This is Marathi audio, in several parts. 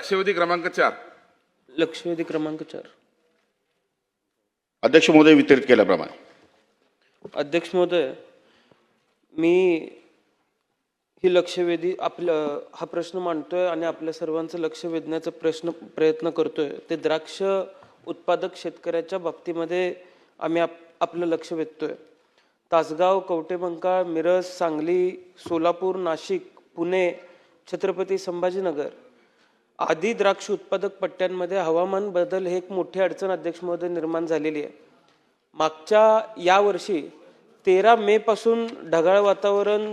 लक्षवेधी क्रमांक 4. लक्षवेधी क्रमांक 4. अध्यक्ष महोदय वितरित केल्याप्रमाणे. अध्यक्ष महोदय, मी ही लक्षवेधी हा प्रश्न मांडतोय आणि आपल्या सर्वांचं लक्ष वेधण्याचा प्रयत्न करतोय. ते द्राक्ष उत्पादक शेतकऱ्याच्या बाबतीमध्ये आम्ही आपलं लक्ष वेधतोय. तासगाव, कवठेमंकाळ, मिरज, सांगली, सोलापूर, नाशिक, पुणे, छत्रपती संभाजीनगर आदी द्राक्ष उत्पादक पट्ट्यांमध्ये हवामान बदल हे एक मोठी अडचण अध्यक्ष महोदय निर्माण झालेली आहे. मागच्या यावर्षी 13 मे पासून ढगाळ वातावरण,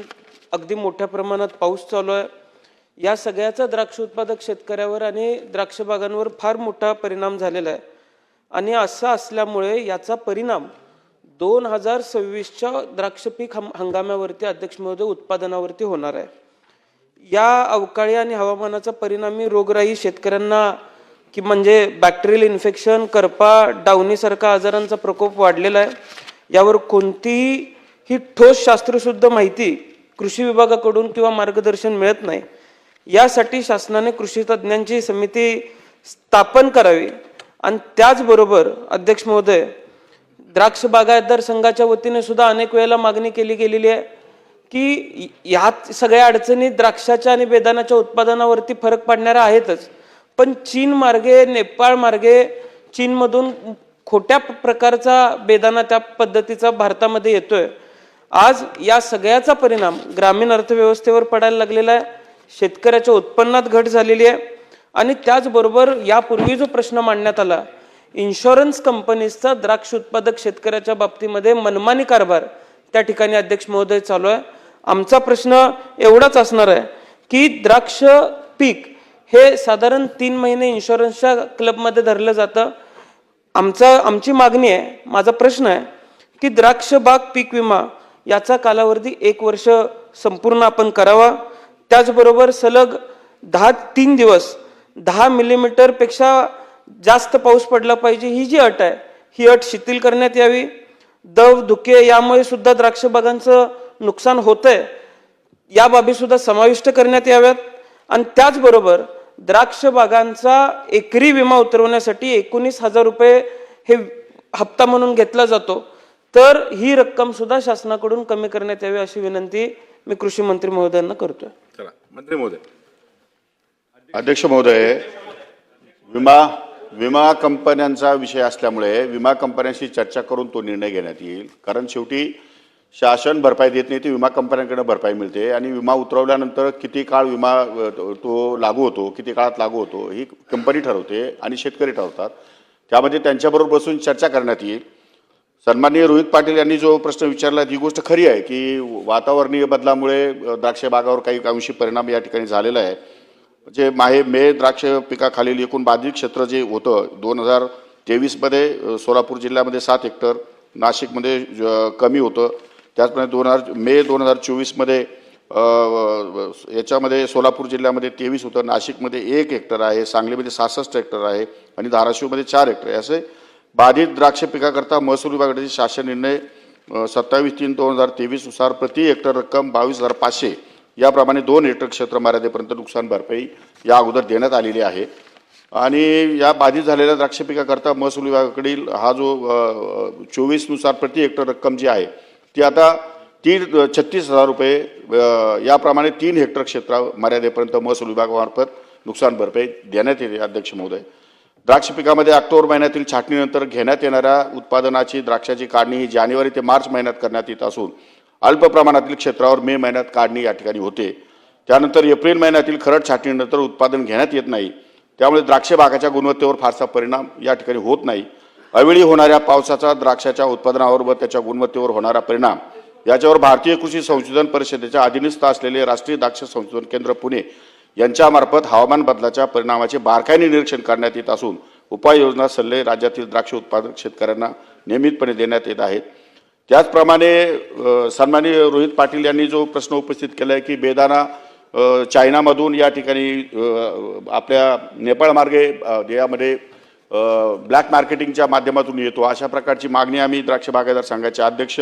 अगदी मोठ्या प्रमाणात पाऊस चालू आहे. या सगळ्याचा द्राक्ष उत्पादक शेतकऱ्यावर आणि द्राक्ष बागांवर फार मोठा परिणाम झालेला आहे. आणि असं असल्यामुळे याचा परिणाम 2026च्या द्राक्ष पीक हंगामावरती अध्यक्ष महोदय उत्पादनावरती होणार आहे. या अवकाळी आणि हवामानाचा परिणामी रोगराई शेतकऱ्यांना की म्हणजे बॅक्टेरियल इन्फेक्शन, करपा, डावणीसारखा आजारांचा प्रकोप वाढलेला आहे. यावर कोणतीही ठोस शास्त्रशुद्ध माहिती कृषी विभागाकडून किंवा मार्गदर्शन मिळत नाही. यासाठी शासनाने कृषी तज्ज्ञांची समिती स्थापन करावी. आणि त्याचबरोबर अध्यक्ष महोदय, द्राक्ष बागायतदार संघाच्या वतीने सुद्धा अनेक वेळेला मागणी केली गेलेली आहे की यात सगळ्या अडचणी द्राक्षाच्या आणि बेदाण्याच्या उत्पादनावरती फरक पडणाऱ्या आहेतच, पण चीन मार्गे, नेपाळ मार्गे, चीनमधून खोट्या प्रकारचा बेदाणा त्या पद्धतीचा भारतामध्ये येतोय. आज या सगळ्याचा परिणाम ग्रामीण अर्थव्यवस्थेवर पडायला लागलेला आहे. शेतकऱ्याच्या उत्पन्नात घट झालेली आहे. आणि त्याचबरोबर यापूर्वी जो प्रश्न मांडण्यात आला, इन्शुरन्स कंपनीजचा द्राक्ष उत्पादक शेतकऱ्याच्या बाबतीमध्ये मनमानी कारभार त्या ठिकाणी अध्यक्ष महोदय चालू आहे. आमचा प्रश्न एवढाच असणार आहे की द्राक्ष पीक हे साधारण 3 महिने इन्शुरन्सच्या क्लबमध्ये धरलं जातं. आमची मागणी आहे, माझा प्रश्न आहे की द्राक्ष बाग पीक विमा याचा कालावधी 1 वर्ष संपूर्ण आपण करावा. त्याचबरोबर सलग 3 दिवस 10 मिलीमीटर पेक्षा जास्त पाऊस पडला पाहिजे, ही जी अट आहे ही अट शिथिल करण्यात यावी. दव, धुके यामुळे सुद्धा द्राक्ष बागांचं नुकसान होतंय, या बाबी सुद्धा समाविष्ट करण्यात याव्यात. आणि त्याचबरोबर द्राक्ष बागांचा एकरी विमा उतरवण्यासाठी 19,000 रुपये हे हप्ता म्हणून घेतला जातो, तर ही रक्कम सुद्धा शासनाकडून कमी करण्यात यावी अशी विनंती मी कृषी मंत्री महोदयांना करतोय. चला मंत्री महोदय. अध्यक्ष महोदय, विमा कंपन्यांचा विषय असल्यामुळे विमा कंपन्यांशी चर्चा करून तो निर्णय घेण्यात येईल. कारण शेवटी शासन भरपाई देत नाही, ती विमा कंपन्यांकडे भरपाई मिळते. आणि विमा उतरवल्यानंतर किती काळ विमा तो लागू होतो, किती काळात लागू होतो, ही कंपनी ठरवते आणि शेतकरी ठरवतात. त्यामध्ये त्यांच्याबरोबर बसून चर्चा करण्यात येईल. सन्माननीय रोहित पाटील यांनी जो प्रश्न विचारला ती गोष्ट खरी आहे की वातावरणीय बदलामुळे द्राक्ष बागावर काही अंशी परिणाम या ठिकाणी झालेला आहे. जे मे द्राक्ष पिकाखालील एकूण बाधित क्षेत्र जे होतं 2023मध्ये सोलापूर जिल्ह्यामध्ये 7 हेक्टर, नाशिकमध्ये कमी होतं. त्याचप्रमाणे मे 2024मध्ये याच्यामध्ये सोलापूर जिल्ह्यामध्ये 23 होतं, नाशिकमध्ये 1 हेक्टर आहे, सांगलीमध्ये 66 हेक्टर आहे आणि धाराशिवमध्ये 4 हेक्टर आहे. असे बाधित द्राक्ष पिकाकरता महसूल विभागाचे शासन निर्णय 27/3/2023 नुसार प्रति हेक्टर रक्कम 22,500 याप्रमाणे 2 हेक्टर क्षेत्र मर्यादेपर्यंत नुकसान भरपाई या अगोदर देण्यात आलेली आहे. आणि या बाधित झालेल्या द्राक्ष पिकाकरता महसूल विभागाकडील हा जो 24 नुसार प्रति हेक्टर रक्कम जी आहे ती आता 36,000 रुपये याप्रमाणे 3 हेक्टर क्षेत्र मर्यादेपर्यंत महसूल विभागामार्फत नुकसान भरपाई देण्यात येते. अध्यक्ष महोदय, द्राक्ष पिकामध्ये ऑक्टोबर महिन्यातील छाटणीनंतर घेण्यात येणाऱ्या उत्पादनाची द्राक्षाची काढणी ही जानेवारी ते मार्च महिन्यात करण्यात येत असून अल्प प्रमाणातील क्षेत्रावर मे महिन्यात काढणी या ठिकाणी होते. त्यानंतर एप्रिल महिन्यातील खरड छाटणीनंतर उत्पादन घेण्यात येत नाही. त्यामुळे द्राक्ष बागाच्या गुणवत्तेवर फारसा परिणाम या ठिकाणी होत नाही. अवेळी होणाऱ्या पावसाचा द्राक्षाच्या उत्पादनावर व त्याच्या गुणवत्तेवर होणारा परिणाम याच्यावर भारतीय कृषी संशोधन परिषदेच्या अधीनस्थ असलेले राष्ट्रीय द्राक्ष संशोधन केंद्र पुणे यांच्यामार्फत हवामान बदलाच्या परिणामाचे बारकाईने निरीक्षण करण्यात येत असून उपाययोजना सल्ले राज्यातील द्राक्ष उत्पादक शेतकऱ्यांना नियमितपणे देण्यात येत आहेत. त्याचप्रमाणे सन्माननीय रोहित पाटील यांनी जो प्रश्न उपस्थित केला आहे की बेदाणा चायनामधून या ठिकाणी आपल्या नेपाळ मार्गे यामध्ये ब्लॅक मार्केटिंगच्या माध्यमातून येतो, अशा प्रकारची मागणी आम्ही द्राक्ष बागायतदार संघाचे अध्यक्ष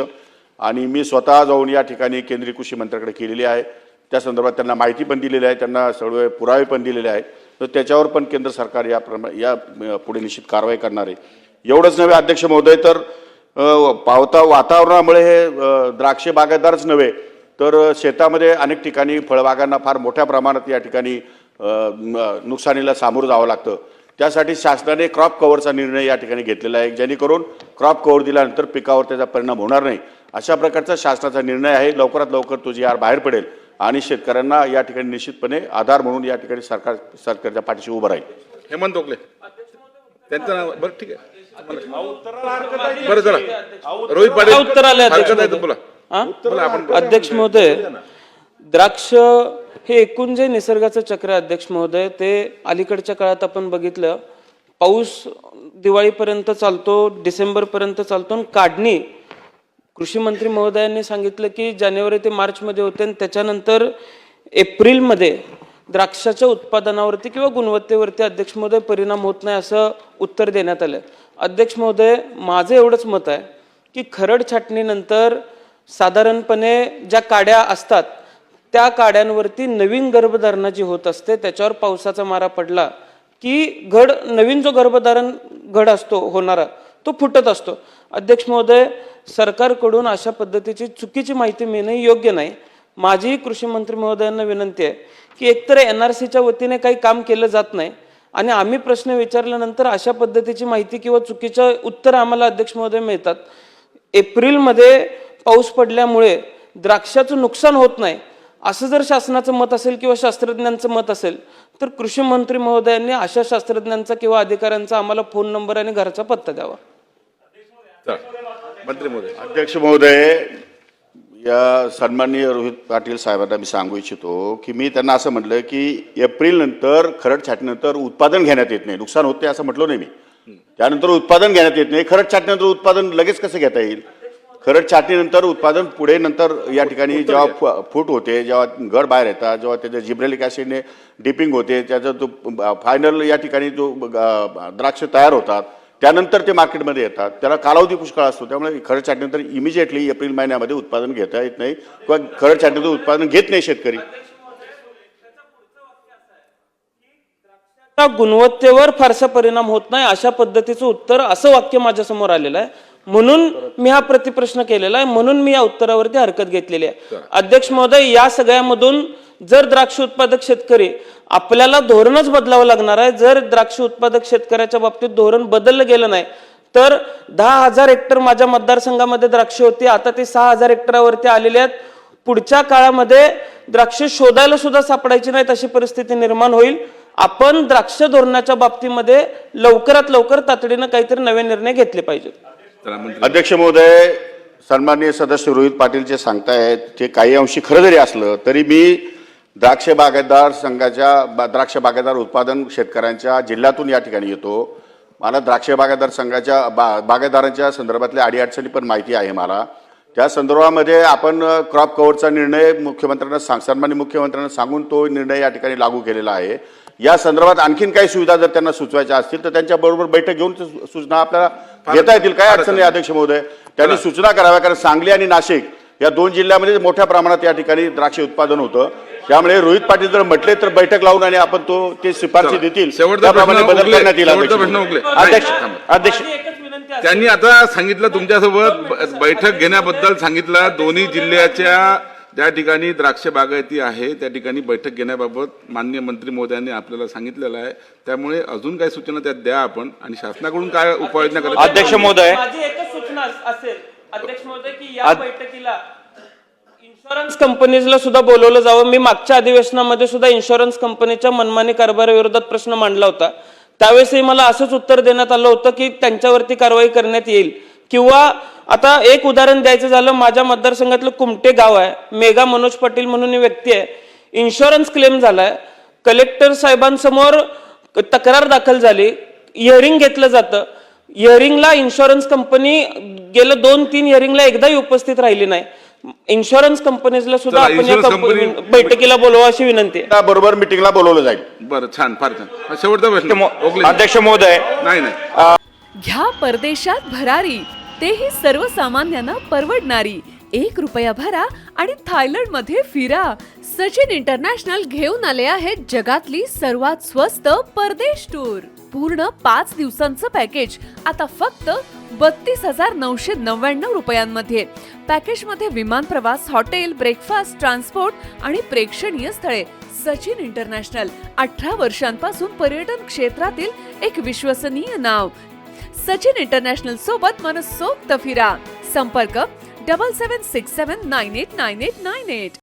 आणि मी स्वतः जाऊन या ठिकाणी केंद्रीय कृषी मंत्र्याकडे केलेली आहे. त्या संदर्भात त्यांना माहिती पण दिलेली आहे, त्यांना सर्व पुरावे पण दिलेले आहेत. तर त्याच्यावर पण केंद्र सरकार या पुढे निश्चित कारवाई करणार आहे. एवढंच नव्हे अध्यक्ष महोदय, तर पावता वातावरणामुळे हे द्राक्ष बागायतदारच नव्हे तर शेतामध्ये अनेक ठिकाणी फळबागांना फार मोठ्या प्रमाणात या ठिकाणी नुकसानीला सामोरं जावं लागतं. त्यासाठी शासनाने क्रॉप कव्हरचा निर्णय या ठिकाणी घेतलेला आहे, जेणेकरून क्रॉप कव्हर दिल्यानंतर पिकावर त्याचा परिणाम होणार नाही अशा प्रकारचा शासनाचा निर्णय आहे. लवकरात लवकर तो जी आर बाहेर पडेल आणि शेतकऱ्यांना या ठिकाणी निश्चितपणे आधार म्हणून या ठिकाणी सरकारच्या पाठीशी उभं राहील. हेमंत ओकले त्यांचं नाव. बरं ठीक आहे, बरं चला रोहित पाटील उत्तर आले अध्यक्ष हरकत आहे तर महोदय. बोला. बोला आपण. अध्यक्ष महोदय, द्राक्ष हे एकूण जे निसर्गाचं चक्र आहे अध्यक्ष महोदय, ते अलीकडच्या काळात आपण बघितलं, पाऊस दिवाळीपर्यंत चालतो, डिसेंबरपर्यंत चालतो आणि काढणी कृषी मंत्री महोदयांनी सांगितलं की जानेवारी ते मार्चमध्ये होते आणि त्याच्यानंतर एप्रिलमध्ये द्राक्षाच्या उत्पादनावरती किंवा गुणवत्तेवरती अध्यक्ष महोदय परिणाम होत नाही असं उत्तर देण्यात आलं. अध्यक्ष महोदय, माझं एवढंच मत आहे की खरड छाटणीनंतर साधारणपणे ज्या काड्या असतात त्या काड्यांवरती नवीन गर्भधारणा जी होत असते त्याच्यावर पावसाचा मारा पडला की नवीन जो गर्भधारण घड असतो होणारा तो फुटत असतो. अध्यक्ष महोदय, सरकारकडून अशा पद्धतीची चुकीची माहिती मिळणं योग्य नाही. माझी कृषी मंत्री महोदयांना विनंती आहे की एकतर NRCच्या वतीने काही काम केलं जात नाही आणि आम्ही प्रश्न विचारल्यानंतर अशा पद्धतीची माहिती किंवा चुकीचं उत्तर आम्हाला अध्यक्ष महोदय मिळतात. एप्रिलमध्ये पाऊस पडल्यामुळे द्राक्षाचं नुकसान होत नाही असं जर शासनाचं मत असेल किंवा शास्त्रज्ञांचं मत असेल तर कृषी मंत्री महोदयांनी अशा शास्त्रज्ञांचा किंवा अधिकाऱ्यांचा आम्हाला फोन नंबर आणि घरचा पत्ता द्यावा. मंत्री महोदय. अध्यक्ष महोदय, या सन्माननीय रोहित पाटील साहेबांना मी सांगू इच्छितो की मी त्यांना असं म्हटलं की एप्रिल नंतर खरड छाटणीनंतर उत्पादन घेण्यात येत नाही, नुकसान होते असं म्हटलं नाही मी. त्यानंतर उत्पादन घेण्यात येत नाही. खरड छाटणीनंतर उत्पादन लगेच कसं घेता येईल? खरड छाटणीनंतर उत्पादन पुढे नंतर या ठिकाणी जेव्हा फूट होते, जेव्हा घड बाहेर येतात, जेव्हा त्याच्या जिब्रेलिक ॲसिडने डिपिंग होते, त्याचा तो फायनल या ठिकाणी जो द्राक्ष तयार होतात त्यानंतर ते मार्केटमध्ये येतात, त्याला कालावधी पुष्कळ असतो. त्यामुळे खरड छाटणीनंतर इमिजिएटली एप्रिल महिन्यामध्ये उत्पादन घेता येत नाही किंवा खरड छाटणीनंतर उत्पादन घेत नाही शेतकरी. गुणवत्तेवर फारसा परिणाम होत नाही अशा पद्धतीचं उत्तर, असं वाक्य माझ्या समोर आलेलं आहे. म्हणून मी हा प्रतिप्रश्न केलेला आहे, म्हणून मी या उत्तरावरती हरकत घेतलेली आहे. अध्यक्ष महोदय, या सगळ्यामधून जर द्राक्ष उत्पादक शेतकरी, आपल्याला धोरणच बदलावं लागणार आहे. जर द्राक्ष उत्पादक शेतकऱ्याच्या बाबतीत धोरण बदललं गेलं नाही तर 10,000 हेक्टर माझ्या मतदारसंघामध्ये द्राक्ष होती, आता ते 6,000 हेक्टरवरती आलेले आहेत. पुढच्या काळामध्ये द्राक्ष शोधायला सुद्धा सापडायची नाहीत अशी परिस्थिती निर्माण होईल. आपण द्राक्ष धोरणाच्या बाबतीमध्ये लवकरात लवकर तातडीनं काहीतरी नवे निर्णय घेतले पाहिजेत. अध्यक्ष महोदय, सन्माननीय सदस्य रोहित पाटील जे सांगतायत ते काही अंशी खरं जरी असलं तरी मी द्राक्ष बागायतदार उत्पादन शेतकऱ्यांच्या जिल्ह्यातून या ठिकाणी येतो. मला द्राक्ष बागायतदार संघाच्या बागायतदारांच्या संदर्भातल्या अडीअडचणी पण माहिती आहे मला. त्या संदर्भामध्ये आपण क्रॉप कव्हरचा निर्णय सन्माननीय मुख्यमंत्र्यांना सांगून तो निर्णय या ठिकाणी लागू केलेला आहे. या संदर्भात आणखीन काही सुविधा जर त्यांना सुचवायच्या असतील तर त्यांच्याबरोबर बैठक घेऊन सूचना आपल्याला घेता येतील. काय अडचण नाही अध्यक्ष महोदय, त्यांनी सूचना कराव्या, कारण सांगली आणि नाशिक या दोन जिल्ह्यामध्ये मोठ्या प्रमाणात या ठिकाणी द्राक्ष उत्पादन होतं. त्यामुळे रोहित पाटील जर म्हटले तर बैठक लावून आणि आपण ते शिफारशी देतील त्याप्रमाणे बदल करण्यात येईल. अध्यक्ष, त्यांनी आता सांगितलं तुमच्यासोबत बैठक घेण्याबद्दल सांगितलं. दोन्ही जिल्ह्याच्या ज्या ठिकाणी द्राक्ष बागायती आहे त्या ठिकाणी बैठक घेण्याबाबत माननीय मंत्री महोदयांनी आपल्याला सांगितलेलं आहे. त्यामुळे अजून काही सूचना त्यात द्या आपण आणि शासनाकडून काय उपाययोजना करायची. अध्यक्ष महोदय, माझी एकच सूचना असेल अध्यक्ष महोदय की या बैठकीला इन्शुरन्स कंपनीजला सुद्धा बोलवलं जावं. मी मागच्या अधिवेशनामध्ये सुद्धा इन्शुरन्स कंपनीच्या मनमानी कारभाराविरोधात प्रश्न मांडला होता. त्यावेळेसही मला असंच उत्तर देण्यात आलं होतं की त्यांच्यावरती कारवाई करण्यात येईल. किंवा आता एक उदाहरण द्यायचं झालं, माझ्या मतदारसंघातलं कुमटे गाव आहे, मेघा मनोज पाटील म्हणून व्यक्ती आहे, इन्शुरन्स क्लेम झालाय, कलेक्टर साहेबांसमोर तक्रार दाखल झाली, हिअरिंग घेतलं जातं. हिअरिंगला इन्शुरन्स कंपनी गेलं 2-3 हिअरिंगला एकदाही उपस्थित राहिली नाही. इन्शुरन्स कंपनीजला सुद्धा आपण या बैठकीला बोलवा अशी विनंती आहे. बरोबर मिटिंगला बोलवलं जाईल. बरं, छान, फार छान. शेवटचा प्रश्न. अध्यक्ष महोदय, नाही घ्या परदेशात भरारी, तेही सर्वसामान्यांना परवडणारी. ₹1 भरा आणि थायलंड मध्ये फिरा. सचिन इंटरनॅशनल घेऊन आले आहेत जगातली सर्वात स्वस्त परदेश टूर. पूर्ण 5 दिवसांचं पॅकेज आता फक्त ₹32,999 पॅकेज मध्ये विमान प्रवास, हॉटेल, ब्रेकफास्ट, ट्रान्सपोर्ट आणि प्रेक्षणीय स्थळे. सचिन इंटरनॅशनल 18 वर्षांपासून पर्यटन क्षेत्रातील एक विश्वसनीय नाव. सचिन इंटरनॅशनल सोबत मनसोक्त फिरा. संपर्क 7767989898.